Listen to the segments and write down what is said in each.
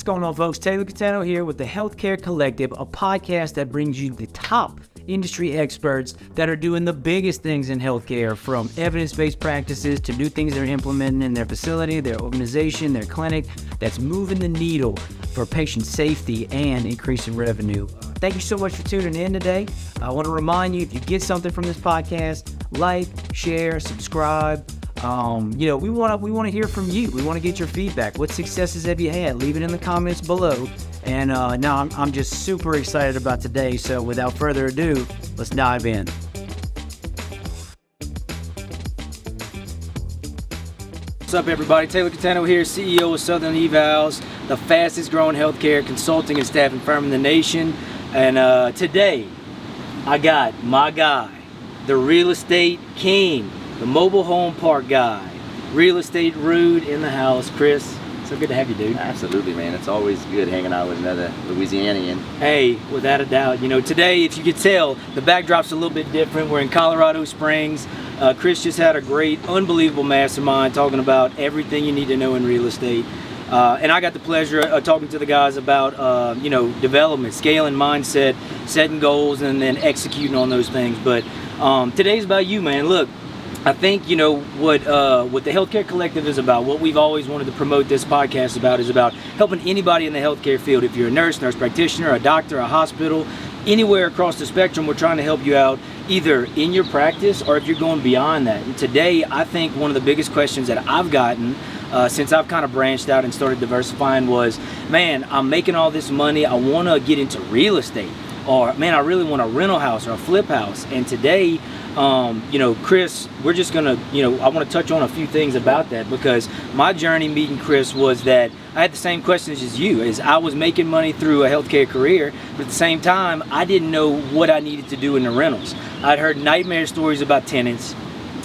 What's going on, folks? Taylor Cottano here with the Healthcare Collective, a podcast that brings you the top industry experts that are doing the biggest things in healthcare, from evidence-based practices to new things they're implementing in their facility, their organization, their clinic, that's moving the needle for patient safety and increasing revenue. Thank you so much for tuning in today. I want to remind you, if you get something from this podcast, like, share, subscribe. We want to hear from you. We want to get your feedback. What successes have you had? Leave it in the comments below. And now I'm just super excited about today. So without further ado, let's dive in. What's up, everybody? Taylor Cottano here, CEO of Southern Evals, the fastest growing healthcare consulting and staffing firm in the nation. And today, I got my guy, the real estate king, the mobile home park guy, real estate Rood in the house. Chris, so good to have you, dude. Absolutely, man. It's always good hanging out with another Louisianian. Hey, without a doubt. You know, today, if you could tell, the backdrop's a little bit different. We're in Colorado Springs. Chris just had a great, unbelievable mastermind talking about everything you need to know in real estate. And I got the pleasure of talking to the guys about, development, scaling, mindset, setting goals, and then executing on those things. But today's about you, man. Look, I think, what the Healthcare Collective is about, what we've always wanted to promote this podcast about, is about helping anybody in the healthcare field. If you're a nurse, nurse practitioner, a doctor, a hospital, anywhere across the spectrum, we're trying to help you out either in your practice or if you're going beyond that. And today, I think one of the biggest questions that I've gotten since I've kind of branched out and started diversifying was, man, I'm making all this money, I want to get into real estate. Or, man, I really want a rental house or a flip house. And today, Chris, we're just going to, I want to touch on a few things about that, because my journey meeting Chris was that I had the same questions as you, as I was making money through a healthcare career, but at the same time, I didn't know what I needed to do in the rentals. I'd heard nightmare stories about tenants.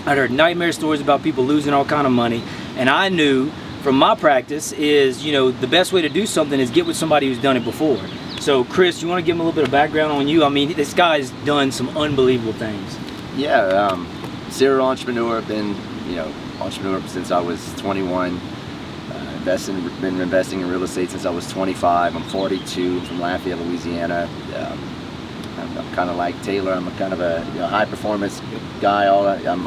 I'd heard nightmare stories about people losing all kind of money. And I knew from my practice is, the best way to do something is get with somebody who's done it before. So Chris, you want to give him a little bit of background on you? I mean, this guy's done some unbelievable things. Yeah, serial entrepreneur. Been, entrepreneur since I was 21. Been investing in real estate since I was 25. I'm 42, from Lafayette, Louisiana. I'm kind of like Taylor. I'm kind of a high performance guy. I'm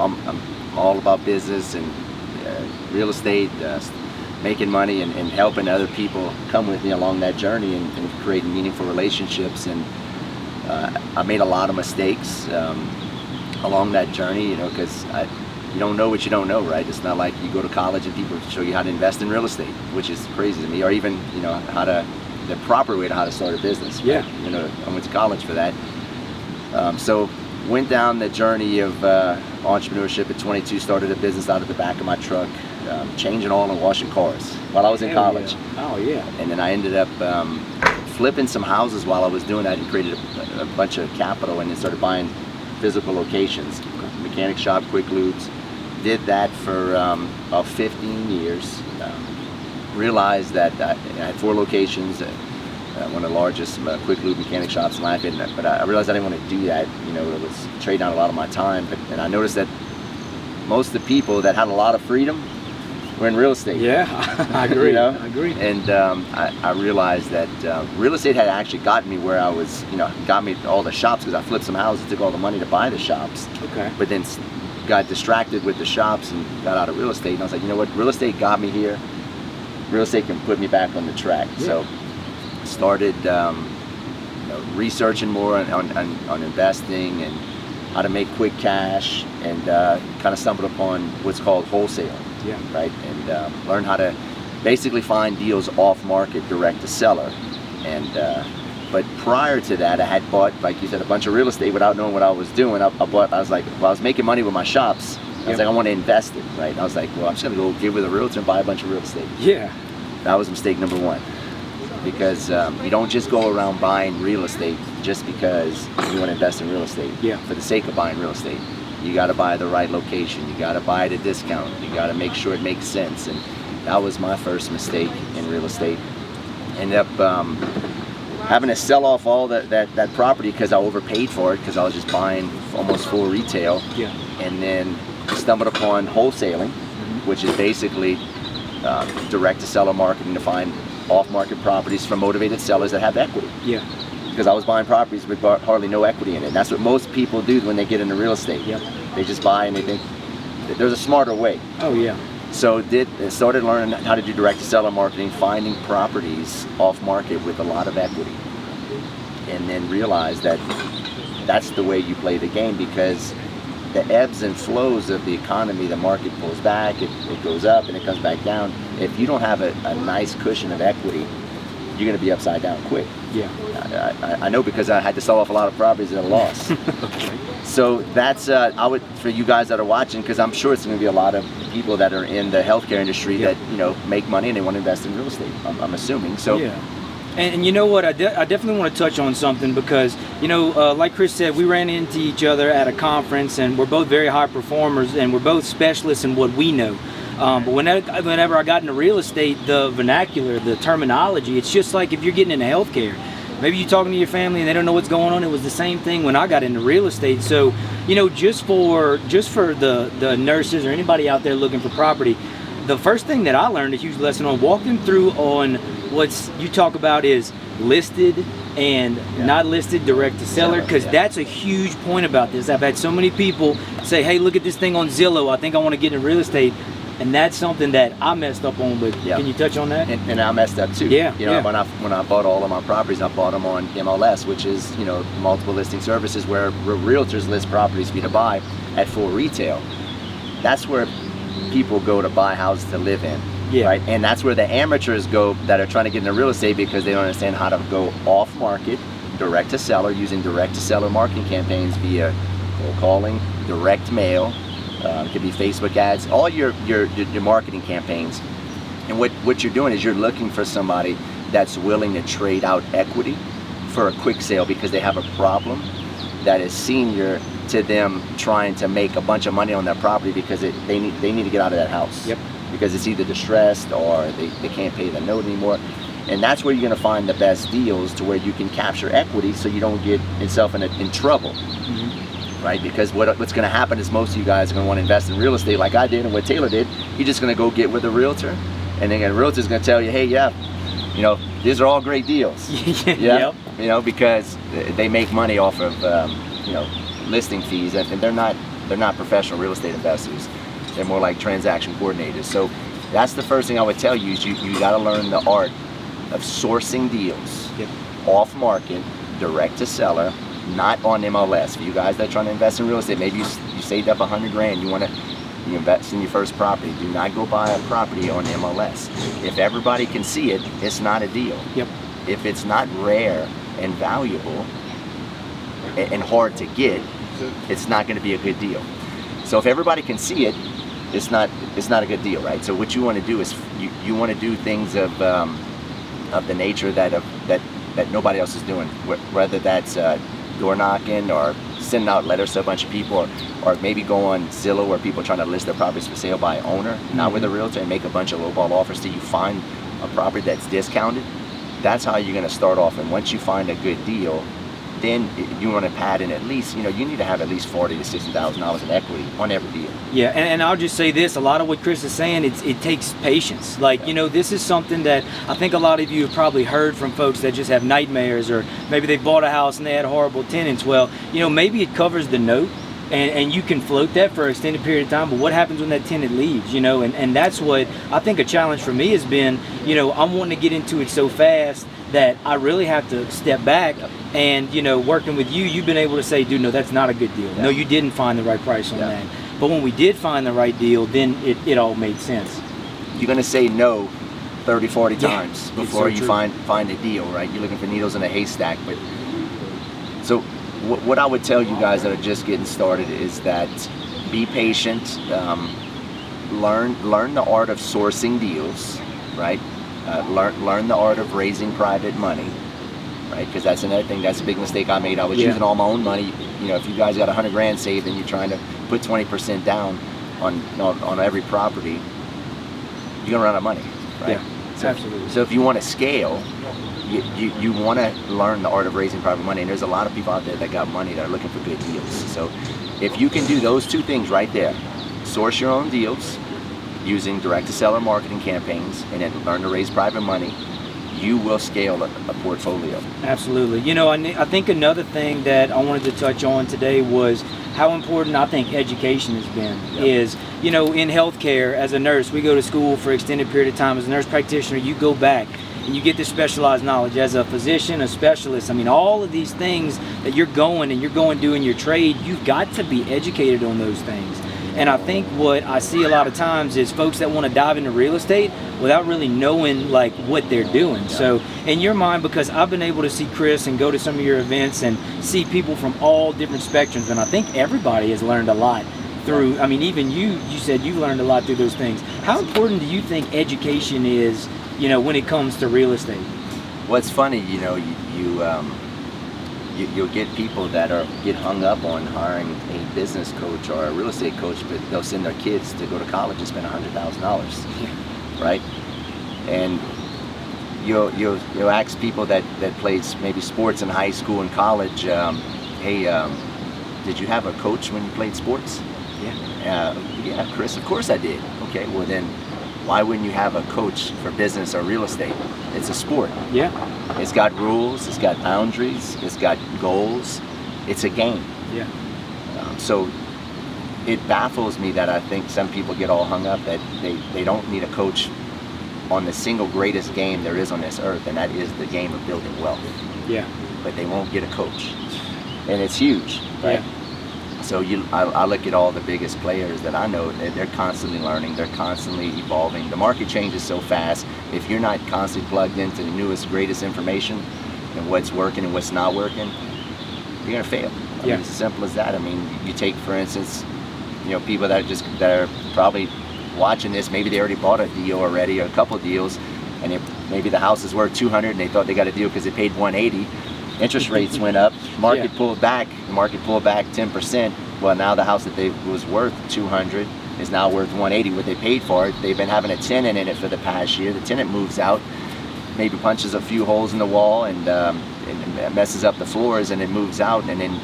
all about business and real estate, making money and helping other people come with me along that journey and creating meaningful relationships. And I made a lot of mistakes along that journey, because you don't know what you don't know, right? It's not like you go to college and people show you how to invest in real estate, which is crazy to me, or even the proper way to how to start a business. Yeah. Right? I went to college for that. So went down the journey of entrepreneurship at 22, started a business out of the back of my truck, changing oil and washing cars while I was in college. Yeah. Oh yeah. And then I ended up flipping some houses while I was doing that, and created a bunch of capital, and then started buying physical locations, mechanic shop, quick lubes. Did that for about 15 years. Realized that I had 4 locations, one of the largest quick lube mechanic shops in Lafayette, but I realized I didn't want to do that. It was trading out a lot of my time. And I noticed that most of the people that had a lot of freedom were in real estate. Yeah, I agree. I agree. And I realized that real estate had actually gotten me where I was, got me all the shops, because I flipped some houses, took all the money to buy the shops. Okay. But then got distracted with the shops and got out of real estate. And I was like, you know what, real estate got me here. Real estate can put me back on the track. Yeah. So started researching more on investing and how to make quick cash, and kind of stumbled upon what's called wholesale. Yeah. Right. And learn how to basically find deals off market, direct to seller. And but prior to that, I had bought, like you said, a bunch of real estate without knowing what I was doing. I was making money with my shops. I was like, I want to invest it, right? And I was like, well, I'm just gonna go get with a realtor and buy a bunch of real estate. Yeah. That was mistake number 1, because you don't just go around buying real estate just because you want to invest in real estate. Yeah. For the sake of buying real estate. You got to buy the right location. You got to buy at a discount. You got to make sure it makes sense. And that was my first mistake in real estate. Ended up having to sell off all that property because I overpaid for it, because I was just buying almost full retail. Yeah. And then stumbled upon wholesaling, which is basically direct to seller marketing to find off-market properties from motivated sellers that have equity. Yeah. Because I was buying properties with hardly no equity in it. And that's what most people do when they get into real estate. Yep. They just buy and they think there's a smarter way. Oh yeah. So started learning how to do direct-to-seller marketing, finding properties off-market with a lot of equity, and then realized that that's the way you play the game, because the ebbs and flows of the economy, the market pulls back, it goes up and it comes back down. If you don't have a nice cushion of equity, you're going to be upside down quick. Yeah. I know, because I had to sell off a lot of properties at a loss. Okay. So that's I would, for you guys that are watching, because I'm sure it's going to be a lot of people that are in the healthcare industry that make money and they want to invest in real estate. I'm assuming. So yeah. And you know what, I definitely want to touch on something, because like Chris said, we ran into each other at a conference, and we're both very high performers, and we're both specialists in what we know. But whenever I got into real estate, the vernacular, the terminology, it's just like if you're getting into healthcare. Maybe you're talking to your family and they don't know what's going on. It was the same thing when I got into real estate. So, just for the nurses or anybody out there looking for property, the first thing that I learned, a huge lesson on, walk them through on what's you talk about is listed and not listed, direct to seller, because that's a huge point about this. I've had so many people say, hey, look at this thing on Zillow, I think I want to get into real estate. And that's something that I messed up on, but can you touch on that? And I messed up too. Yeah. When I bought all of my properties, I bought them on MLS, which is, multiple listing services where realtors list properties for you to buy at full retail. That's where people go to buy houses to live in. Yeah. Right? And that's where the amateurs go that are trying to get into real estate, because they don't understand how to go off market, direct to seller, using direct to seller marketing campaigns via cold calling, direct mail. It could be Facebook ads, all your marketing campaigns. And what you're doing is you're looking for somebody that's willing to trade out equity for a quick sale, because they have a problem that is senior to them trying to make a bunch of money on their property, because they need to get out of that house. Yep. Because it's either distressed or they can't pay the note anymore. And that's where you're going to find the best deals, to where you can capture equity so you don't get yourself in trouble. Mm-hmm. Right? Because what's going to happen is most of you guys are going to want to invest in real estate like I did and what Taylor did. You're just going to go get with a realtor, and then a realtor's going to tell you, hey, these are all great deals. Yep. Because they make money off of listing fees, and they're not professional real estate investors. They're more like transaction coordinators. So that's the first thing I would tell you, is you got to learn the art of sourcing deals off market, direct to seller, not on MLS. For you guys that are trying to invest in real estate, maybe you saved up $100 grand, you want to invest in your first property. Do not go buy a property on MLS. If everybody can see it, it's not a deal. Yep. If it's not rare and valuable and hard to get, it's not going to be a good deal. So if everybody can see it, it's not a good deal, right? So what you want to do is you want to do things of the nature that nobody else is doing, whether that's door knocking or sending out letters to a bunch of people, or maybe go on Zillow where people are trying to list their properties for sale by owner, not with a realtor, and make a bunch of lowball offers till you find a property that's discounted. That's how you're going to start off. And once you find a good deal, then you want to pad in at least, you need to have at least $40,000 to $60,000 in equity on every deal. Yeah, and I'll just say this, a lot of what Chris is saying, it takes patience. Like, this is something that I think a lot of you have probably heard from folks that just have nightmares, or maybe they bought a house and they had horrible tenants. Well, maybe it covers the note, and you can float that for an extended period of time, but what happens when that tenant leaves, and that's what I think a challenge for me has been. I'm wanting to get into it so fast that I really have to step back, and working with you, you've been able to say, dude, no, that's not a good deal. No, you didn't find the right price on that. But when we did find the right deal, then it all made sense. You're going to say no 30, 40 times before you find a deal, right? You're looking for needles in a haystack. But so what I would tell you guys that are just getting started is that be patient, learn the art of sourcing deals, right? Learn the art of raising private money, right? Because that's another thing. That's a big mistake I made. I was using all my own money. If you guys got 100 grand saved and you're trying to put 20% down on every property, you're gonna run out of money, right? Yeah, absolutely. So if you want to scale, you want to learn the art of raising private money. And there's a lot of people out there that got money that are looking for good deals. So if you can do those two things right there, source your own deals using direct-to-seller marketing campaigns, and then learn to raise private money, you will scale a portfolio. Absolutely. You know, I think another thing that I wanted to touch on today was how important I think education has been. Yep. Is, you know, in healthcare, as a nurse, we go to school for an extended period of time. As a nurse practitioner, you go back and you get this specialized knowledge. As a physician, a specialist, I mean, all of these things that you're going doing your trade, you've got to be educated on those things. And I think what I see a lot of times is folks that want to dive into real estate without really knowing like what they're doing. Yeah. So in your mind, because I've been able to see Chris and go to some of your events and see people from all different spectrums, and I think everybody has learned a lot through, I mean, even you said you've learned a lot through those things. How important do you think education is, you know, when it comes to real estate? Well, it's funny, you know, you'll get people that get hung up on hiring a business coach or a real estate coach, but they'll send their kids to go to college and spend $100,000, right? And you'll ask people that played maybe sports in high school and college, hey, did you have a coach when you played sports? Yeah, Chris, of course I did. Okay, well then, why wouldn't you have a coach for business or real estate? It's a sport. Yeah. It's got rules, it's got boundaries, it's got goals. It's a game. Yeah. So it baffles me that I think some people get all hung up that they don't need a coach on the single greatest game there is on this earth, and that is the game of building wealth. Yeah. But they won't get a coach. And it's huge, right? Yeah. So I look at all the biggest players that I know, they're constantly learning, they're constantly evolving. The market changes so fast. If you're not constantly plugged into the newest, greatest information and what's working and what's not working, you're gonna fail. I mean, it's as simple as that. I mean, you take, for instance, you know, people that are probably watching this, maybe they already bought a deal already or a couple of deals, and maybe the house is worth 200 and they thought they got a deal because they paid 180. Interest rates went up, market pulled back, the market pulled back 10%. Well, now the house that was worth 200 is now worth 180, what they paid for it. They've been having a tenant in it for the past year. The tenant moves out, maybe punches a few holes in the wall and messes up the floors, and it moves out, and then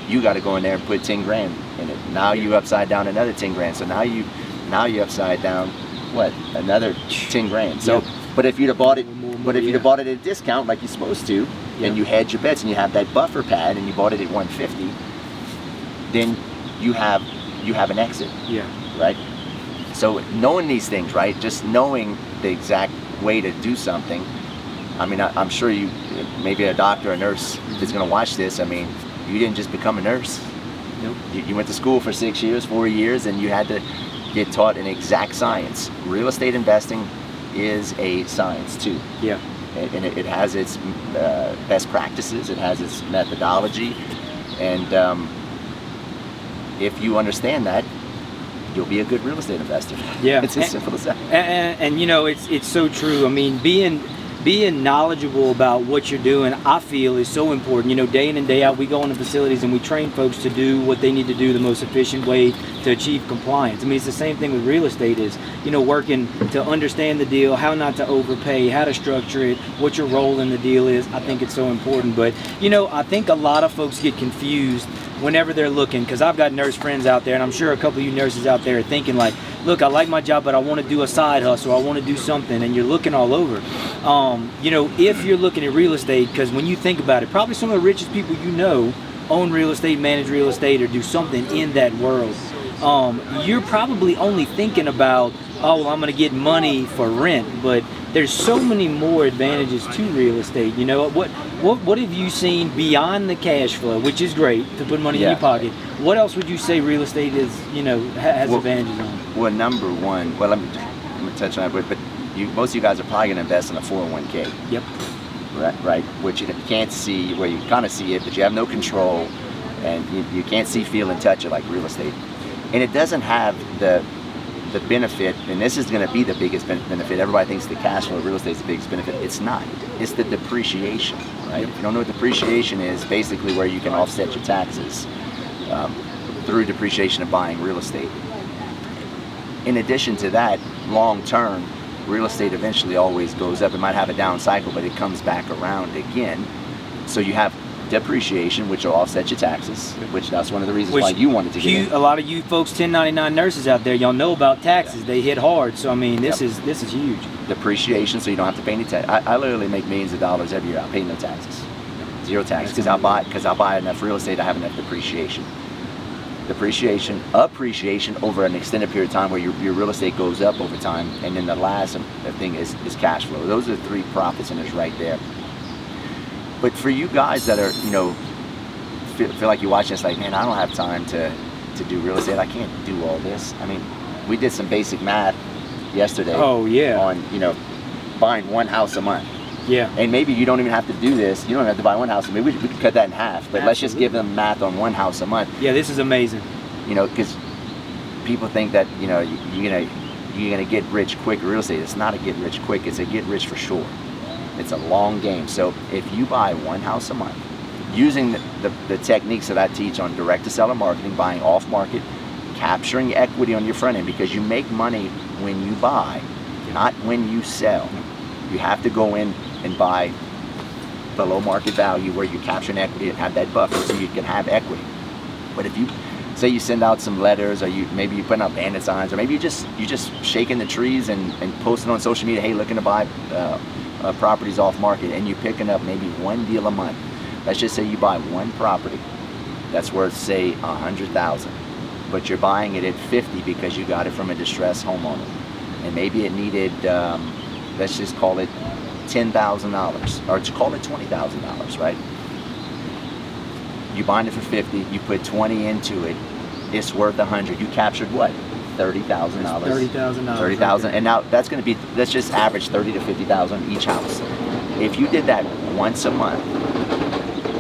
you got to go in there and put 10 grand in it. Now you upside down another 10 grand. So now you upside down, what, another 10 grand. So, but if you'd have bought it, at a discount like you're supposed to, and you hedge your bets and you have that buffer pad and you bought it at 150, then you have an exit. Yeah. Right? So knowing these things, right? Just knowing the exact way to do something. I mean, I'm sure you, maybe a doctor or a nurse is going to watch this. I mean, you didn't just become a nurse. Nope. You went to school for 6 years, 4 years, and you had to get taught an exact science. Real estate investing is a science too. Yeah. And it has its best practices, it has its methodology, and if you understand that, you'll be a good real estate investor. Yeah. It's as simple as that. And you know, it's so true. I mean, being knowledgeable about what you're doing, I feel, is so important. You know, day in and day out, we go into facilities and we train folks to do what they need to do the most efficient way to achieve compliance. I mean, it's the same thing with real estate is, you know, working to understand the deal, how not to overpay, how to structure it, what your role in the deal is. I think it's so important. But, you know, I think a lot of folks get confused whenever they're looking, because I've got nurse friends out there, and I'm sure a couple of you nurses out there are thinking like, look, I like my job, but I want to do a side hustle, I want to do something, and you're looking all over. You know, if you're looking at real estate, because when you think about it, probably some of the richest people you know own real estate, manage real estate, or do something in that world. You're probably only thinking about, oh, well, I'm going to get money for rent, but there's so many more advantages to real estate. You know, what have you seen beyond the cash flow, which is great to put money in your pocket? What else would you say real estate is, you know, has advantages on? Well, number one, well, let me touch on that, but most of you guys are probably going to invest in a 401k. Yep. Right, which you can't see, well, you kind of see it, but you have no control, and you can't see, feel, and touch it like real estate. And it doesn't have the benefit, and this is going to be the biggest benefit. Everybody thinks the cash flow of real estate is the biggest benefit. It's not. It's the depreciation, right? If you don't know what depreciation is, basically where you can offset your taxes through depreciation of buying real estate. In addition to that, long term, real estate eventually always goes up. It might have a down cycle, but it comes back around again. So you have depreciation, which will offset your taxes, which that's one of the reasons why you wanted to get in. A lot of you folks, 1099 nurses out there, y'all know about taxes. They hit hard. So I mean, this is huge. Depreciation, so you don't have to pay any tax. I literally make millions of dollars every year. I pay no taxes, zero tax, because I buy enough real estate. I have enough depreciation. Depreciation, appreciation over an extended period of time where your real estate goes up over time, and then the last thing is cash flow. Those are the three profit centers right there. But for you guys that are, you know, feel like you're watching this like, man, I don't have time to do real estate. I can't do all this. I mean, we did some basic math yesterday. Oh yeah. On, you know, buying one house a month. Yeah. And maybe you don't even have to do this. You don't have to buy one house. Maybe we could cut that in half. But let's just give them math on one house a month. Yeah, this is amazing. You know, because people think that, you know, you're gonna get rich quick real estate. It's not a get rich quick. It's a get rich for sure. It's a long game. So if you buy one house a month, using the techniques that I teach on direct to seller marketing, buying off market, capturing equity on your front end, because you make money when you buy, not when you sell. You have to go in and buy below market value where you capture an equity and have that buffer so you can have equity. But if you say you send out some letters, or maybe you put out bandit signs, or maybe you just shaking the trees and posting on social media, hey, looking to buy properties off market, and you're picking up maybe one deal a month. Let's just say you buy one property that's worth, say, $100,000, but you're buying it at $50 because you got it from a distressed homeowner, and maybe it needed, let's just call it $10,000, or to call it $20,000, right? You buying it for $50, you put 20 into it, it's worth $100. You captured what? $30,000. $30,000. $30,000, and now that's going to be, let's just average $30,000 to $50,000 each house. If you did that once a month,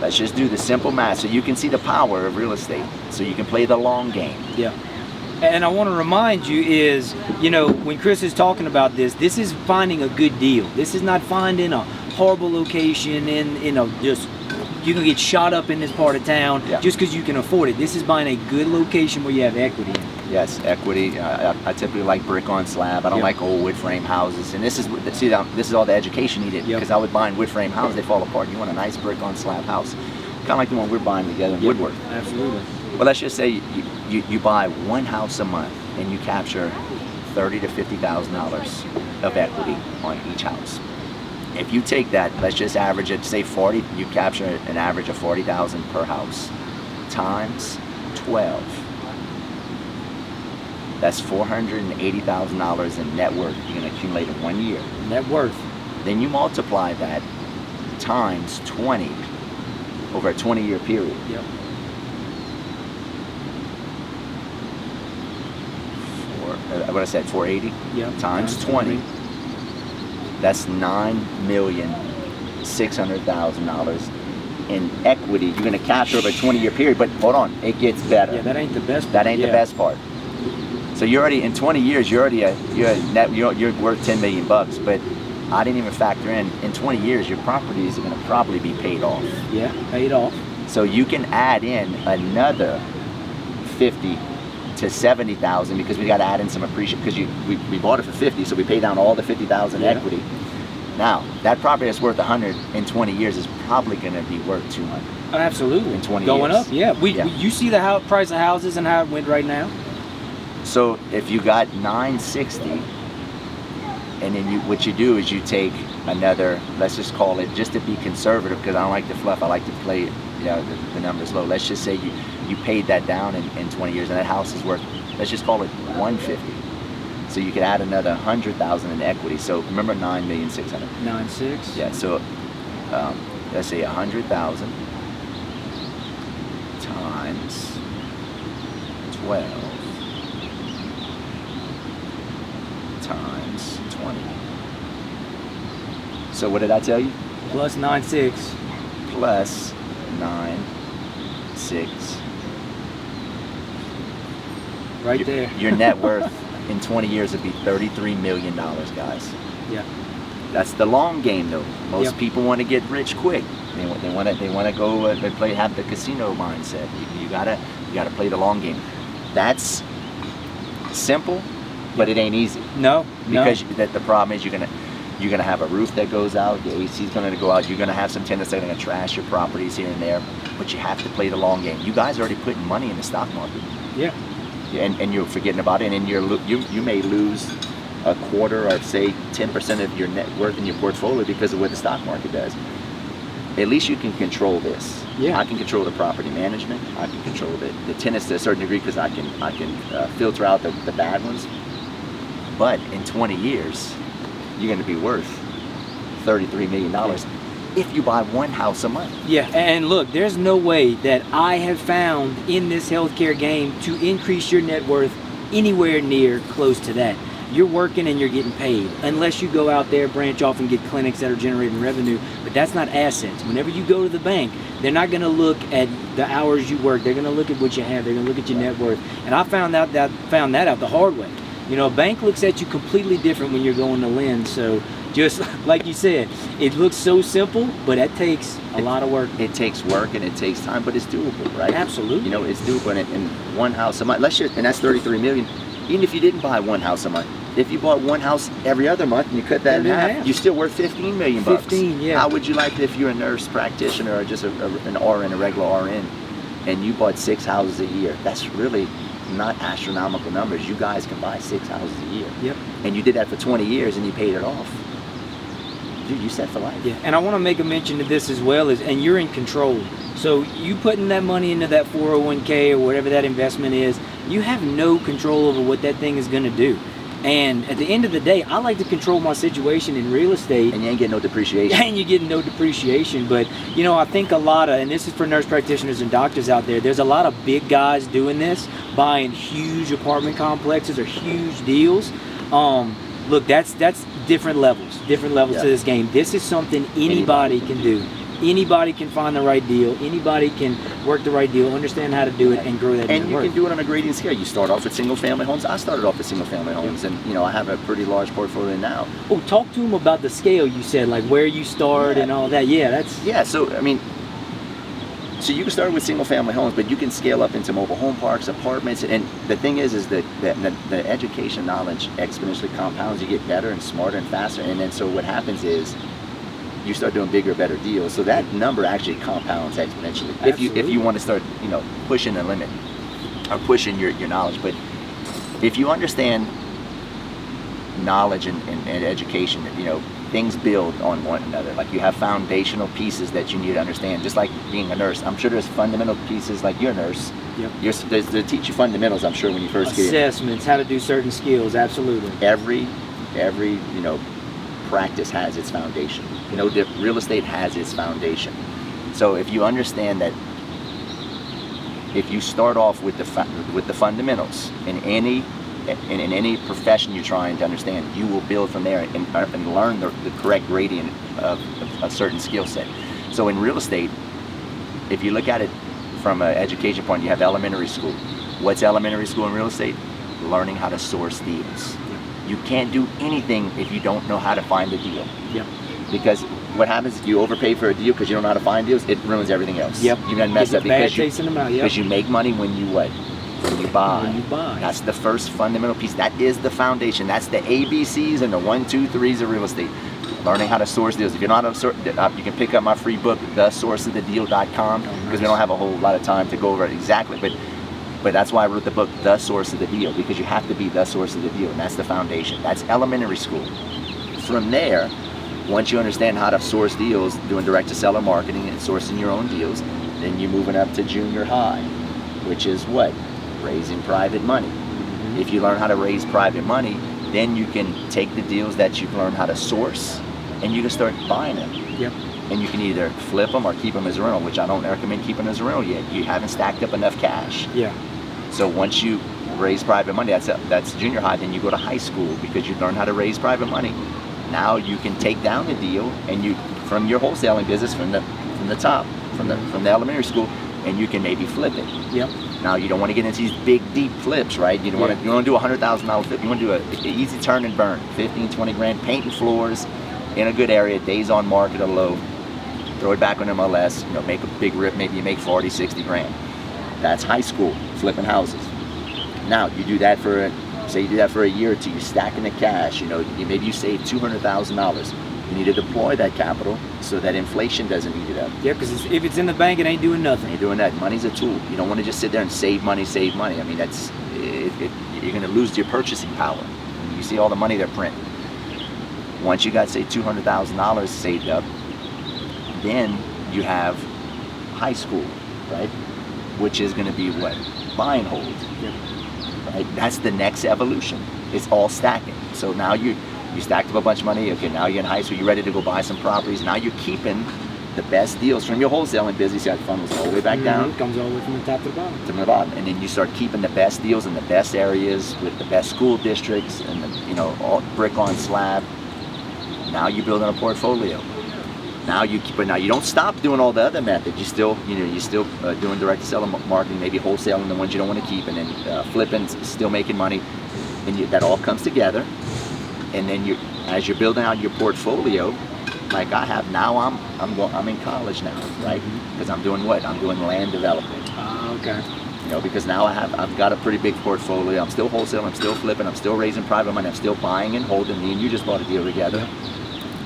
let's just do the simple math so you can see the power of real estate, so you can play the long game. Yeah. And I want to remind you is, you know, when Chris is talking about this is finding a good deal. This is not finding a horrible location in a just, you can get shot up in this part of town just because you can afford it. This is buying a good location where you have equity in it. Yes, equity. I typically like brick on slab. I don't like old wood frame houses. And this is all the education needed, because I would buy wood frame houses, they fall apart. You want a nice brick on slab house, kind of like the one we're buying together in Woodward. Absolutely. Well, let's just say you buy one house a month and you capture $30,000 to $50,000 of equity on each house. If you take that, let's just average it, say 40, you capture an average of $40,000 per house times 12. That's $480,000 in net worth you're going to accumulate in 1 year. Net worth. Then you multiply that times 20 over a 20-year period. Yep. What I said, 480 times 20. That's $9,600,000 in equity you're going to capture over a 20-year period. But hold on, it gets better. Yeah, that ain't the best part. That ain't the best part. So you're already, in 20 years, you're worth $10 million bucks. But I didn't even factor in 20 years, your properties are going to probably be paid off. Yeah, paid off. So you can add in another 50 to 70,000, because we got to add in some appreciation, because we bought it for 50, so we paid down all the 50,000 equity. Now that property that's worth 100 in 20 years is probably going to be worth 200. Absolutely. In 20 going years. Up. Yeah. You see the price of houses and how it went right now. So if you got 960, and then what you do is you take another, let's just call it, just to be conservative, because I don't like to fluff, I like to play the numbers low. Let's just say you paid that down in 20 years, and that house is worth, let's just call it 150. So you could add another 100,000 in equity. So remember 9,600,000. 9.6. Yeah. So let's say 100,000 times 12 times 20. So what did I tell you? Plus 9.6. Plus 9.6. Right there. Your net worth in 20 years would be $33 million, guys. Yeah. That's the long game, though. Most people want to get rich quick. They want to go have the casino mindset. You gotta play the long game. That's simple, but it ain't easy. No. Because the problem is You're gonna have a roof that goes out, the AC's gonna go out, you're gonna have some tenants that are gonna trash your properties here and there, but you have to play the long game. You guys are already putting money in the stock market. Yeah. And you're forgetting about it, and you may lose a quarter or say 10% of your net worth in your portfolio because of what the stock market does. At least you can control this. Yeah. I can control the property management. I can control the tenants to a certain degree because I can filter out the bad ones. But in 20 years, you're going to be worth $33 million if you buy one house a month. Yeah, and look, there's no way that I have found in this healthcare game to increase your net worth anywhere near close to that. You're working and you're getting paid, unless you go out there, branch off and get clinics that are generating revenue, but that's not assets. Whenever you go to the bank, they're not going to look at the hours you work. They're going to look at what you have. They're going to look at your net worth. And I found that out the hard way. You know, a bank looks at you completely different when you're going to lend. So just like you said, it looks so simple, but it takes a lot of work. It takes work and it takes time, but it's doable, right? Absolutely. You know, it's doable. And one house a month, and that's 33 million. Even if you didn't buy one house a month, if you bought one house every other month and you cut that in half, you're still worth 15 million bucks. 15, yeah. How would you like it if you're a nurse practitioner or just an RN, a regular RN, and you bought 6 houses a year? That's really not astronomical numbers. You guys can buy 6 houses a year. Yep. And you did that for 20 years and you paid it off. Dude, you set for life. Yeah, and I want to make a mention to this as well, and you're in control. So you putting that money into that 401k or whatever that investment is, you have no control over what that thing is going to do. And at the end of the day, I like to control my situation in real estate. And you ain't getting no depreciation. And you're getting no depreciation. But, you know, I think a lot of, and this is for nurse practitioners and doctors out there, there's a lot of big guys doing this, buying huge apartment complexes or huge deals. Look, that's different levels to this game. This is something anybody can do. Anybody can find the right deal. Anybody can work the right deal, understand how to do it, and grow that. And you can do it on a grading scale. You start off with single-family homes. I started off with single-family homes, and you know I have a pretty large portfolio now. Oh, talk to them about the scale. You said like where you start and all that. Yeah, So I mean, so you can start with single-family homes, but you can scale up into mobile home parks, apartments, and the thing is that the education knowledge exponentially compounds. You get better and smarter and faster, and then so what happens is you start doing bigger, better deals. So that number actually compounds exponentially. If you want to start, you know, pushing the limit or pushing your knowledge. But if you understand knowledge and education, you know, things build on one another. Like you have foundational pieces that you need to understand. Just like being a nurse, I'm sure there's fundamental pieces. Like you're a nurse. Yep. They teach you fundamentals. I'm sure when you first get assessments, how to do certain skills. Absolutely. Every you know practice has its foundation. You know, real estate has its foundation. So if you understand that, if you start off with the fundamentals in any profession you're trying to understand, you will build from there and learn the correct gradient of a certain skill set. So in real estate, if you look at it from an education point, you have elementary school. What's elementary school in real estate? Learning how to source deals. You can't do anything if you don't know how to find a deal. Yep. Because what happens if you overpay for a deal because you don't know how to find deals? It ruins everything else. Yep. You done messed up because you make money when you what? When you buy. When you buy. That's the first fundamental piece. That is the foundation. That's the ABCs and the 1, 2, 3s of real estate. Learning how to source deals. If you don't know how to source, you can pick up my free book, thesourceofthedeal.com, because we don't have a whole lot of time to go over it exactly. But that's why I wrote the book, The Source of the Deal, because you have to be the source of the deal, and that's the foundation. That's elementary school. From there, once you understand how to source deals, doing direct-to-seller marketing and sourcing your own deals, then you're moving up to junior high, which is what? Raising private money. Mm-hmm. If you learn how to raise private money, then you can take the deals that you've learned how to source, and you can start buying them. Yep. And you can either flip them or keep them as a rental, which I don't recommend keeping as a rental yet. You haven't stacked up enough cash. Yeah. So once you raise private money, that's junior high, then you go to high school because you learn how to raise private money. Now you can take down the deal and you from your wholesaling business from the top, from the elementary school, and you can maybe flip it. Yep. Now you don't want to get into these big deep flips, right? You don't want to do a $100,000 flip. You want to do an easy turn and burn, 15, 20 grand, painting floors in a good area, days on market or low. Throw it back on MLS, you know, make a big rip, maybe you make 40, 60 grand. That's high school, flipping houses. Now, you do that for Say you do that for a year or two, you're stacking the cash. Maybe you save $200,000. You need to deploy that capital so that inflation doesn't eat it up. Yeah, because if it's in the bank, it ain't doing nothing. Ain't doing that. Money's a tool. You don't want to just sit there and save money. I mean, you're going to lose your purchasing power. You see all the money they're printing. Once you got, say, $200,000 saved up, then you have high school, right? Which is going to be what? Buy and hold. Yep. Right? That's the next evolution. It's all stacking. So now you stacked up a bunch of money. Okay, now you're in high school. You're ready to go buy some properties. Now you're keeping the best deals from your wholesaling business. You got funnels all the way back down. It comes all the way from the top to the bottom. To the bottom, and then you start keeping the best deals in the best areas with the best school districts, and all brick on slab. Now you're building a portfolio. Now you don't stop doing all the other methods. You still doing direct to seller marketing, maybe wholesaling the ones you don't want to keep, and then flipping, still making money, and that all comes together. And then as you're building out your portfolio, like I have now, I'm in college now, right? Because I'm doing what? I'm doing land development. Okay. Because now I've got a pretty big portfolio. I'm still wholesaling, I'm still flipping, I'm still raising private money, I'm still buying and holding. Me and you just bought a deal together.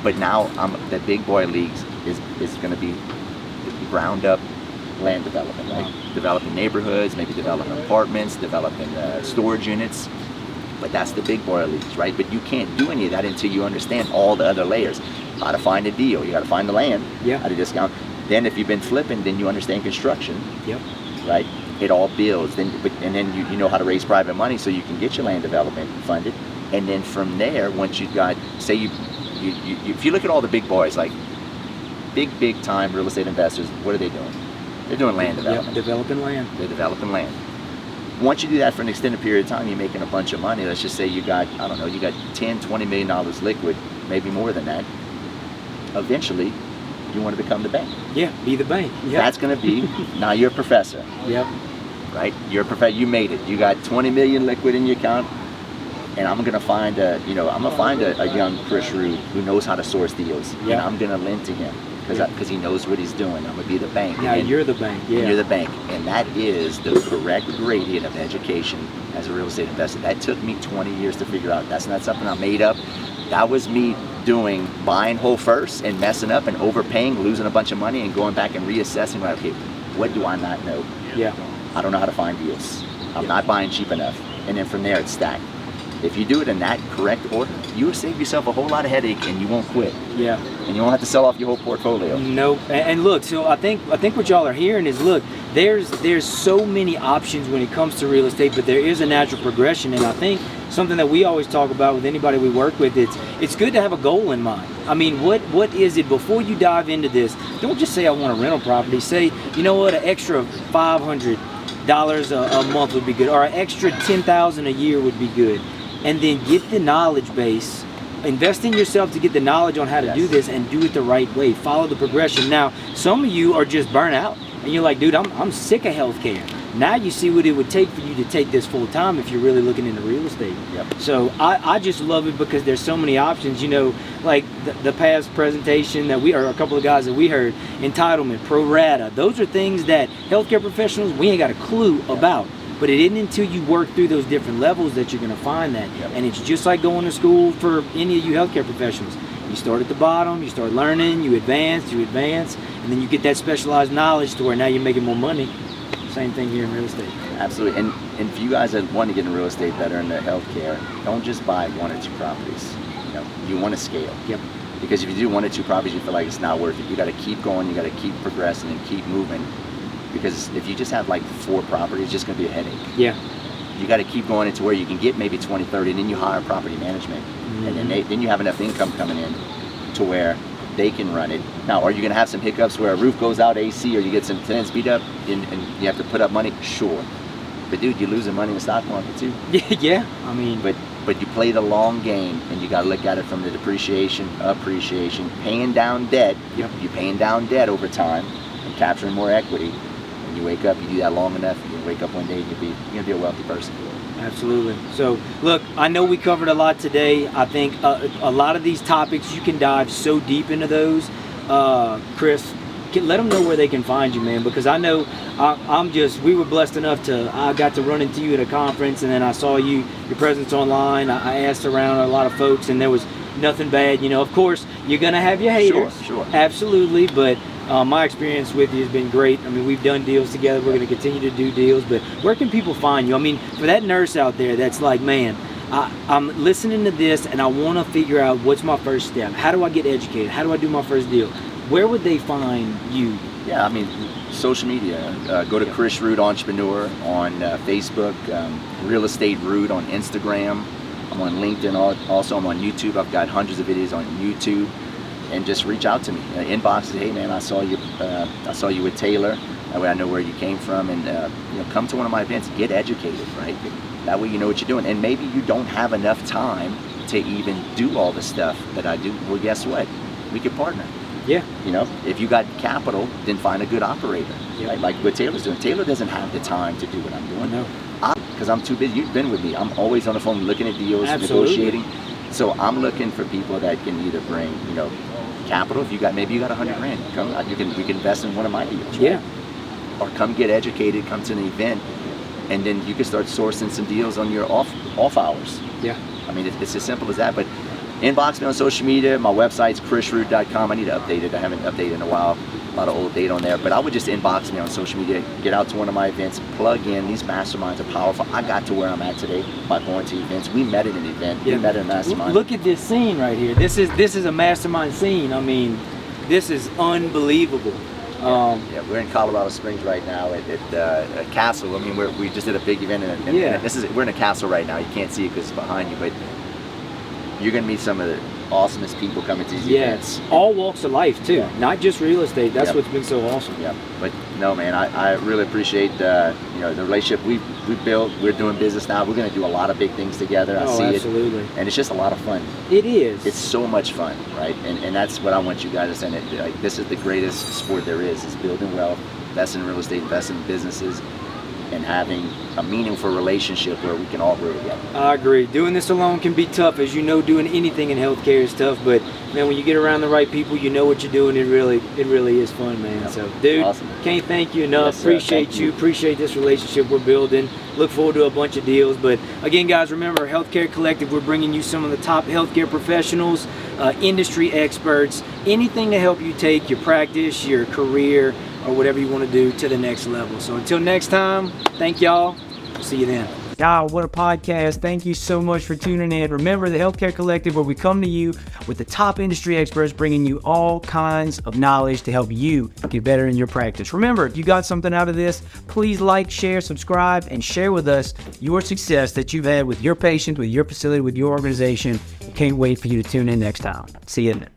But now the big boy leagues is going to be ground up land development, right? Developing neighborhoods, maybe developing apartments, developing storage units. But that's the big boy leagues, right? But you can't do any of that until you understand all the other layers. How to find a deal, you got to find the land at a discount. Then if you've been flipping, then you understand construction, right? It all builds. And then you know how to raise private money so you can get your land development funded. And then from there, once you've got, say if you look at all the big boys, like big time real estate investors, what are they doing? They're doing land development. Developing land. They're developing land. Once you do that for an extended period of time, you're making a bunch of money. Let's just say you got, I don't know, you got $10-20 million liquid, maybe more than that. Eventually, you want to become the bank. Yeah, be the bank. Yep. That's going to be, now you're a professor. Yep. Right? You're a professor, you made it. You got 20 million liquid in your account, and I'm going to find a young Chris Rood who knows how to source deals. Yep. And I'm going to lend to him because he knows what he's doing. I'm going to be the bank. Now you're the bank. Yeah. You're the bank. And that is the correct gradient of education as a real estate investor. That took me 20 years to figure out. That's not something I made up. That was me doing buying whole first and messing up and overpaying, losing a bunch of money, and going back and reassessing, like, okay, what do I not know? Yeah. I don't know how to find deals. I'm not buying cheap enough. And then from there, it's stacked. If you do it in that correct order, you will save yourself a whole lot of headache, and you won't quit. Yeah. And you won't have to sell off your whole portfolio. Nope. And look, so I think what y'all are hearing is, look, there's so many options when it comes to real estate, but there is a natural progression. And I think something that we always talk about with anybody we work with, it's good to have a goal in mind. I mean, what is it before you dive into this? Don't just say I want a rental property. Say, you know what, an extra $500 a month would be good, or an extra $10,000 a year would be good. And then get the knowledge base, invest in yourself to get the knowledge on how to do this, and do it the right way. Follow the progression. Now, some of you are just burnt out, and you're like, dude, I'm sick of healthcare. Now you see what it would take for you to take this full time if you're really looking into real estate. Yep. So I just love it because there's so many options. Like the past presentation that a couple of guys that we heard, entitlement, pro rata. Those are things that healthcare professionals, we ain't got a clue about. But it isn't until you work through those different levels that you're going to find that. Yep. And it's just like going to school for any of you healthcare professionals. You start at the bottom, you start learning, you advance, and then you get that specialized knowledge to where now you're making more money. Same thing here in real estate. Absolutely. And if you guys that want to get in real estate that are in the healthcare, don't just buy 1 or 2 properties. You want to scale. Yep. Because if you do 1 or 2 properties, you feel like it's not worth it. You got to keep going. You got to keep progressing and keep moving. Because if you just have like 4 properties, it's just going to be a headache. Yeah. You got to keep going into where you can get maybe 20, 30, and then you hire property management. And then you have enough income coming in to where they can run it. Now, are you going to have some hiccups where a roof goes out AC, or you get some tenants beat up and you have to put up money? Sure. But dude, you're losing money in the stock market too. Yeah. I mean, but you play the long game, and you got to look at it from the depreciation, appreciation, paying down debt. Yep. You're paying down debt over time and capturing more equity. When you wake up, you do that long enough, you wake up one day and you're going to be a wealthy person. Absolutely. So, look, I know we covered a lot today. I think a lot of these topics, you can dive so deep into those. Chris, let them know where they can find you, man, because I know we were blessed enough I got to run into you at a conference, and then I saw your presence online. I asked around a lot of folks, and there was nothing bad. You know, of course, you're going to have your haters. Sure. Absolutely, but my experience with you has been great. I mean, we've done deals together. We're going to continue to do deals, but where can people find you? I mean, for that nurse out there that's like, man, I'm listening to this and I want to figure out what's my first step. How do I get educated? How do I do my first deal? Where would they find you? Yeah, I mean, social media. Go to Chris Rood Entrepreneur on Facebook, Real Estate Rood on Instagram. I'm on LinkedIn. Also, I'm on YouTube. I've got hundreds of videos on YouTube. And just reach out to me. Inbox, hey man, I saw you with Taylor. That way I know where you came from, and come to one of my events. Get educated, right? That way you know what you're doing. And maybe you don't have enough time to even do all the stuff that I do. Well, guess what? We could partner. Yeah. If you got capital, then find a good operator. Yep. Right? Like what Taylor's doing. Taylor doesn't have the time to do what I'm doing. No. Because I'm too busy. You've been with me. I'm always on the phone looking at deals, Absolutely. negotiating. So I'm looking for people that can either bring, capital. If you got maybe $100,000, come. You can invest in one of my deals. Right? Yeah. Or come get educated. Come to an event, and then you can start sourcing some deals on your off hours. Yeah. I mean, it's as simple as that. But inbox me on social media. My website's chrisrood.com. I need to update it. I haven't updated in a while. A lot of old data on there. But I would just inbox me on social media. Get out to one of my events. Plug in. These masterminds are powerful. I got to where I'm at today by going to events. We met at an event. Yeah. We met at a mastermind. Look at this scene right here. This is a mastermind scene. I mean, this is unbelievable. Yeah, we're in Colorado Springs right now at a castle. I mean, we just did a big event, and we're in a castle right now. You can't see it because it's behind you, but you're gonna meet some of the awesomest people coming to these events. All walks of life too, not just real estate. That's Yep. what's been so awesome. Yeah, but no, man, I really appreciate the relationship we built. We're doing business now. We're gonna do a lot of big things together. I see absolutely. it, and it's just a lot of fun. It is. It's so much fun, right? And that's what I want you guys to send it. Like, this is the greatest sport there is building wealth, investing in real estate, investing in businesses, and having a meaningful relationship where we can all grow together. I agree. Doing this alone can be tough. As you know, doing anything in healthcare is tough, but man, when you get around the right people, you know what you're doing. It really is fun, man. Yep. So, dude, awesome. Can't thank you enough. Yes, sir. Appreciate Thank you. Appreciate this relationship we're building. Look forward to a bunch of deals. But again, guys, remember, Healthcare Collective, we're bringing you some of the top healthcare professionals, industry experts, anything to help you take your practice, your career, or whatever you want to do to the next level. So until next time, thank y'all. See you then. Wow, what a podcast. Thank you so much for tuning in. Remember, the Healthcare Collective, where we come to you with the top industry experts, bringing you all kinds of knowledge to help you get better in your practice. Remember, if you got something out of this, please like, share, subscribe, and share with us your success that you've had with your patients, with your facility, with your organization. Can't wait for you to tune in next time. See you then.